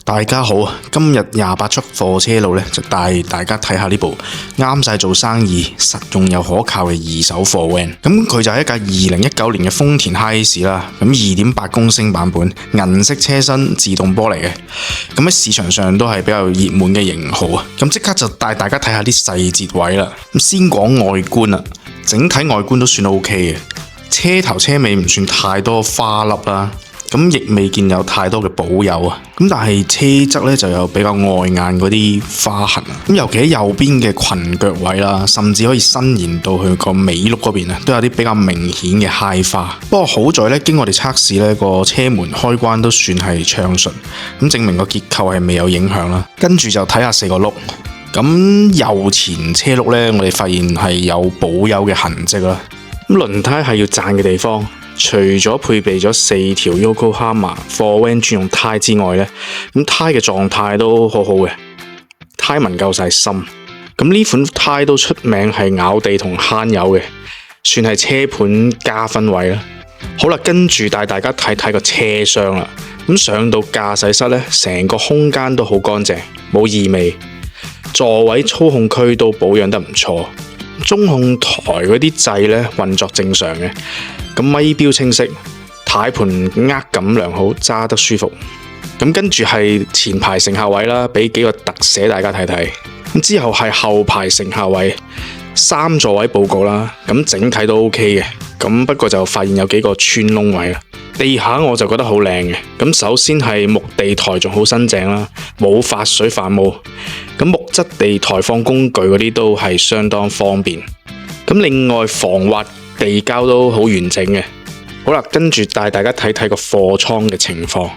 大家好啊！今日28出貨車路咧，就帶大家睇下呢部啱晒做生意、實用又可靠嘅二手貨 van。咁佢就係一架2019年嘅豐田 Hiace 啦。咁2.8公升版本，銀色車身，自動波嚟嘅。咁喺市場上都係比較熱門嘅型號啊。咁即刻就帶大家睇下啲細節位啦。咁先講外觀啦，整體外觀都算 OK 嘅。車頭車尾唔算太多花粒啦。咁亦未見有太多嘅保有啊，咁但係車側咧就有比較礙眼嗰啲花痕啊，咁尤其喺右邊嘅裙腳位啦，甚至可以伸延到去個尾轆嗰邊啊，都有啲比較明顯嘅揩花。不過好在咧，經我哋測試咧，個車門開關都算係暢順，咁證明個結構係未有影響啦。跟住就睇下4個轆，咁右前車轆咧，我哋發現係有保有嘅痕跡啦。咁輪胎係要讚嘅地方。除咗配備咗4條 Yokohama 貨 van 專用胎之外咧，咁胎嘅狀態都好好嘅，胎紋夠晒深。咁呢款胎都出名係咬地同慳油嘅，算係車盤加分位啦。好啦，跟住帶大家睇睇個車廂啦。咁上到駕駛室咧，成個空間都好乾淨，冇異味。座位操控區都保養得唔錯，中控台嗰啲掣咧運作正常嘅。咁咪標清晰，軚盤握感良好，揸得舒服。咁跟住係前排乘客位啦，俾幾個特寫大家睇睇。咁之後係後排乘客位，3座位佈局啦，咁整體都 OK 嘅。咁不過就發現有幾個穿窿位啦。地下我就覺得好靚嘅。咁首先係木地台仲好新淨啦，冇發水泛毛。咁木質地台放工具嗰啲都係相當方便。咁另外防滑地膠都好完整嘅。好啦，跟住帶大家睇睇個貨倉嘅情況。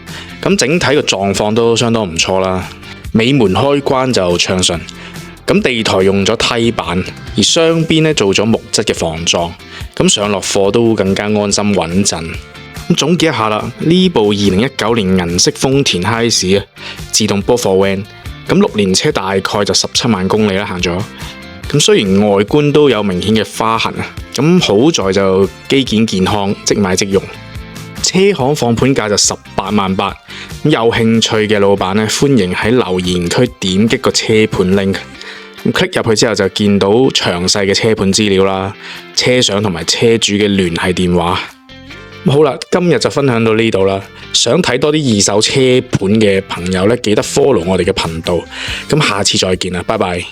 咁整體個狀況都相當唔錯啦。尾門開關就暢順。咁地台用咗梯板，而雙邊咧做咗木質嘅防撞。咁上落貨都更加安心穩陣。咁總結一下啦，呢部2019年銀色豐田 Hiace 啊，自動波貨 van。咁6年車大概就17萬公里啦，行咗。咁雖然外觀都有明顯嘅花痕啊，咁好在就機件健康，即買即用。車行放盤價就18萬8，有興趣嘅老闆咧，歡迎喺留言區點擊個車盤 link， 咁 click 入去之後就見到詳細嘅車盤資料啦、車相同埋車主嘅聯繫電話。好啦，今日就分享到呢度啦。想睇多啲二手車盤嘅朋友咧，記得 follow 我哋嘅頻道。咁下次再見啦，拜拜。